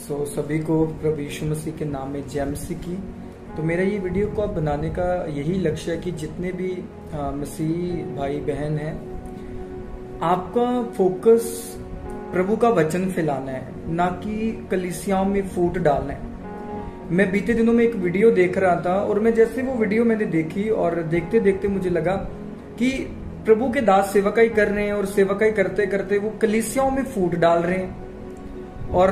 सभी को प्रभु यीशु मसीह के नाम में जय मसीह की। तो मेरा ये वीडियो को अब बनाने का यही लक्ष्य है कि जितने भी मसीह भाई बहन हैं, आपका फोकस प्रभु का वचन फैलाना है, ना कि कलीसियाओं में फूट डालना है। मैं बीते दिनों में एक वीडियो देख रहा था और मैं जैसे वो वीडियो मैंने देखी और देखते देखते मुझे लगा कि प्रभु के दास सेवकाई कर रहे हैं और सेवकाई करते करते वो कलीसियाओं में फूट डाल रहे हैं। और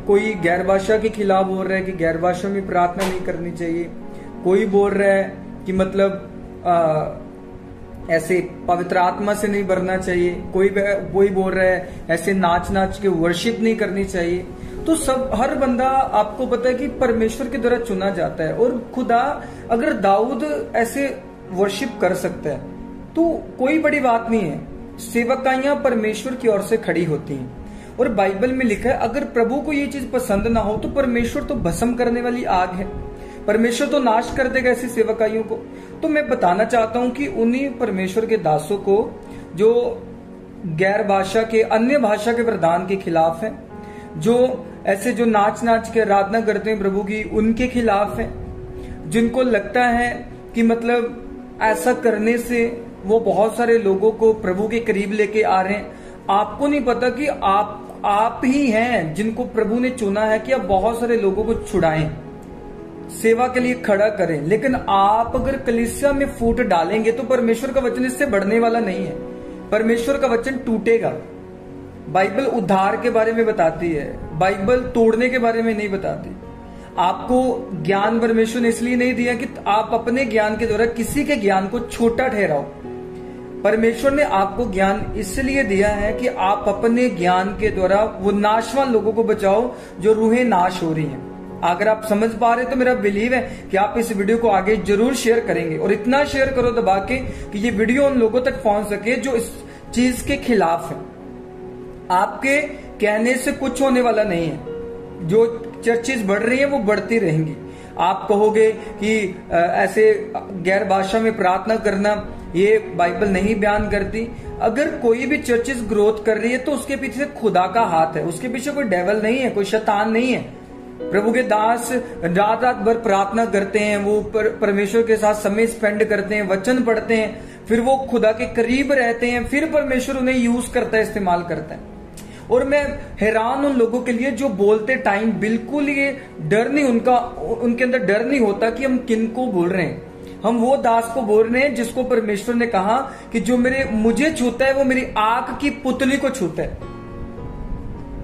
कोई गैर भाषा के खिलाफ बोल रहा है कि गैर भाषा में प्रार्थना नहीं करनी चाहिए। कोई बोल रहा है कि मतलब ऐसे पवित्र आत्मा से नहीं भरना चाहिए। कोई बोल रहा है ऐसे नाच नाच के वर्शिप नहीं करनी चाहिए। तो सब हर बंदा, आपको पता है कि परमेश्वर के द्वारा चुना जाता है। और खुदा अगर दाऊद ऐसे वर्शिप कर सकता है तो कोई बड़ी बात नहीं है। सेवकाइयां परमेश्वर की ओर से खड़ी होती हैं। और बाइबल में लिखा है अगर प्रभु को ये चीज पसंद ना हो तो परमेश्वर तो भस्म करने वाली आग है। परमेश्वर तो नाश कर देगा ऐसी सेवकाइयों को। तो मैं बताना चाहता हूं कि उन्हीं परमेश्वर के दासों को जो गैर भाषा के, अन्य भाषा के वरदान के खिलाफ है, जो ऐसे जो नाच नाच के आराधना करते हैं प्रभु की, उनके खिलाफ है, जिनको लगता है कि मतलब ऐसा करने से वो बहुत सारे लोगों को प्रभु के करीब लेके आ रहे हैं। आपको नहीं पता कि आप ही हैं जिनको प्रभु ने चुना है कि आप बहुत सारे लोगों को छुड़ाएं, सेवा के लिए खड़ा करें। लेकिन आप अगर कलीसिया में फूट डालेंगे तो परमेश्वर का वचन इससे बढ़ने वाला नहीं है। परमेश्वर का वचन टूटेगा। बाइबल उद्धार के बारे में बताती है, बाइबल तोड़ने के बारे में नहीं बताती। आपको ज्ञान परमेश्वर ने इसलिए नहीं दिया कि आप अपने ज्ञान के द्वारा किसी के ज्ञान को छोटा ठहराओ। परमेश्वर ने आपको ज्ञान इसलिए दिया है कि आप अपने ज्ञान के द्वारा वो नाशवान लोगों को बचाओ जो रूहें नाश हो रही हैं। अगर आप समझ पा रहे तो मेरा बिलीव है कि आप इस वीडियो को आगे जरूर शेयर करेंगे। और इतना शेयर करो दबा के कि ये वीडियो उन लोगों तक पहुंच सके जो इस चीज के खिलाफ है। आपके कहने से कुछ होने वाला नहीं है। जो चर्चेस बढ़ रही है वो बढ़ती रहेंगी। आप कहोगे कि ऐसे गैर भाषा में प्रार्थना करना ये बाइबल नहीं बयान करती। अगर कोई भी चर्चेस ग्रोथ कर रही है तो उसके पीछे खुदा का हाथ है, उसके पीछे कोई डेविल नहीं है, कोई शैतान नहीं है। प्रभु के दास रात रात भर प्रार्थना करते हैं, वो परमेश्वर के साथ समय स्पेंड करते हैं, वचन पढ़ते हैं, फिर वो खुदा के करीब रहते हैं, फिर परमेश्वर उन्हें यूज करता है, इस्तेमाल करता है। और मैं हैरान उन लोगों के लिए जो बोलते टाइम बिल्कुल ये डर नहीं, उनके अंदर डर नहीं होता कि हम किन को बोल रहे हैं। हम वो दास को बोल रहे हैं जिसको परमेश्वर ने कहा कि जो मुझे छूता है वो मेरी आंख की पुतली को छूता है।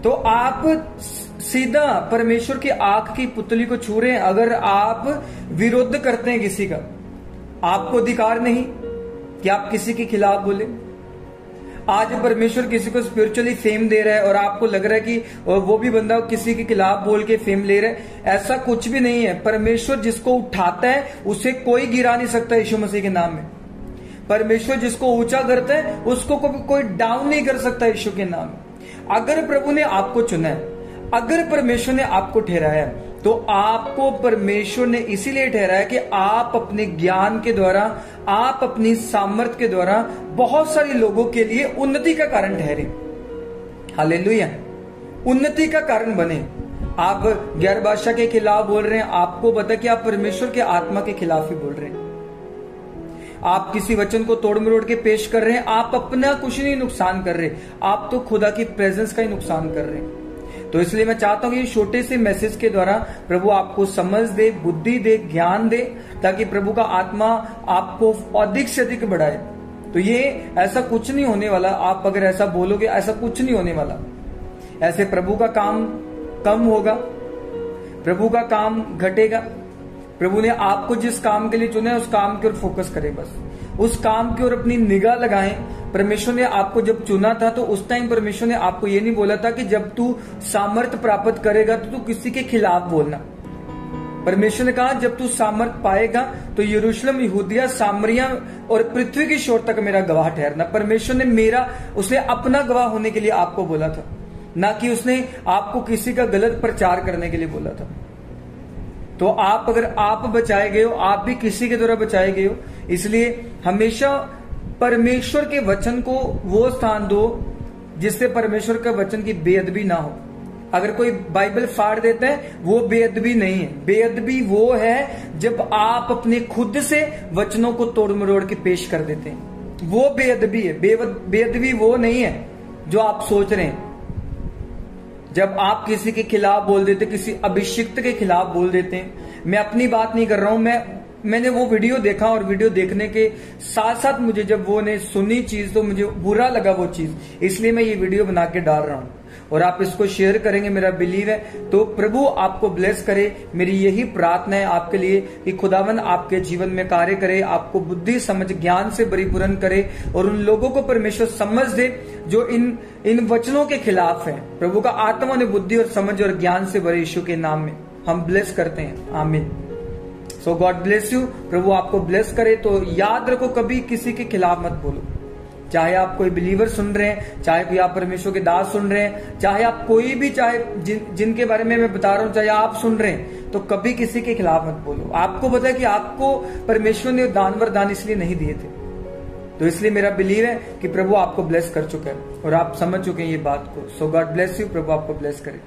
तो आप सीधा परमेश्वर की आंख की पुतली को छू रहे हैं। अगर आप विरोध करते हैं किसी का, आपको अधिकार नहीं कि आप किसी के खिलाफ बोले। आज परमेश्वर किसी को स्पिरिचुअली फेम दे रहा है और आपको लग रहा है कि वो भी बंदा किसी के खिलाफ बोल के फेम ले रहा है। ऐसा कुछ भी नहीं है। परमेश्वर जिसको उठाता है उसे कोई गिरा नहीं सकता यीशु मसीह के नाम में। परमेश्वर जिसको ऊंचा करता है उसको कोई डाउन नहीं कर सकता यीशु के नाम में। अगर प्रभु ने आपको चुना है, अगर परमेश्वर ने आपको ठहराया है, तो आपको परमेश्वर ने इसीलिए ठहराया कि आप अपने ज्ञान के द्वारा, आप अपनी सामर्थ्य के द्वारा बहुत सारे लोगों के लिए उन्नति का कारण ठहरे। हालेलुया, उन्नति का कारण बने। आप गैर भाषा के खिलाफ बोल रहे हैं, आपको पता कि आप परमेश्वर के आत्मा के खिलाफ ही बोल रहे हैं। आप किसी वचन को तोड़ मरोड़ के पेश कर रहे हैं, आप अपना कुछ नहीं नुकसान कर रहे, आप तो खुदा की प्रेजेंस का ही नुकसान कर रहे हैं। तो इसलिए मैं चाहता हूं ये छोटे से मैसेज के द्वारा प्रभु आपको समझ दे, बुद्धि दे, ज्ञान दे, ताकि प्रभु का आत्मा आपको अधिक से अधिक बढ़ाए। तो ये ऐसा कुछ नहीं होने वाला। आप अगर ऐसा बोलोगे, ऐसा कुछ नहीं होने वाला। ऐसे प्रभु का काम कम होगा, प्रभु का काम घटेगा। प्रभु ने आपको जिस काम के लिए चुना है उस काम की ओर फोकस करें, बस उस काम की ओर अपनी निगाह लगाएं। परमेश्वर ने आपको जब चुना था तो उस टाइम परमेश्वर ने आपको ये नहीं बोला था कि जब तू सामर्थ प्राप्त करेगा तो तू किसी के खिलाफ बोलना। परमेश्वर ने कहा जब तू सामर्थ पाएगा तो यरूशलेम, यहूदिया, सामरिया और पृथ्वी की शोर तक मेरा गवाह ठहरना। परमेश्वर ने उसने अपना गवाह होने के लिए आपको बोला था, ना कि उसने आपको किसी का गलत प्रचार करने के लिए बोला था। तो अगर आप बचाए गए हो, आप भी किसी के द्वारा बचाए गए हो। इसलिए हमेशा परमेश्वर के वचन को वो स्थान दो जिससे परमेश्वर का वचन की बेअदबी ना हो। अगर कोई बाइबल फाड़ देता है वो बेअदबी नहीं है। बेअदबी वो है जब आप अपने खुद से वचनों को तोड़ मरोड़ के पेश कर देते हैं, वो बेअदबी है। बेअदबी वो नहीं है जो आप सोच रहे हैं। जब आप किसी के खिलाफ बोल देते, किसी अभिषिक्त के खिलाफ बोल देते हैं। मैं अपनी बात नहीं कर रहा हूं, मैंने वो वीडियो देखा और वीडियो देखने के साथ साथ मुझे जब वो ने सुनी चीज तो मुझे बुरा लगा वो चीज, इसलिए मैं ये वीडियो बना के डाल रहा हूं और आप इसको शेयर करेंगे, मेरा बिलीव है। तो प्रभु आपको ब्लेस करे, मेरी यही प्रार्थना है आपके लिए कि खुदावन आपके जीवन में कार्य करे, आपको बुद्धि समझ ज्ञान से परिपूर्ण करे और उन लोगों को परमेश्वर समझ दे जो इन वचनों के खिलाफ है। प्रभु का आत्मा ने बुद्धि और समझ और ज्ञान से भरे यीशु के नाम में हम ब्लेस करते हैं, आमीन। सो गॉड ब्लेस यू। प्रभु आपको ब्लेस करे। तो याद रखो, कभी किसी के खिलाफ मत बोलो। चाहे आप कोई बिलीवर सुन रहे हैं, चाहे कोई आप परमेश्वर के दास सुन रहे हैं, चाहे आप कोई भी, चाहे जिनके बारे में मैं बता रहा हूं, चाहे आप सुन रहे हैं, तो कभी किसी के खिलाफ मत बोलो। आपको पता है कि आपको परमेश्वर ने दान वरदान इसलिए नहीं दिए थे, तो इसलिए मेरा बिलीव है कि प्रभु आपको ब्लेस कर चुका है और आप समझ चुके हैं ये बात को। सो गॉड ब्लेस यू। प्रभु आपको ब्लेस करे।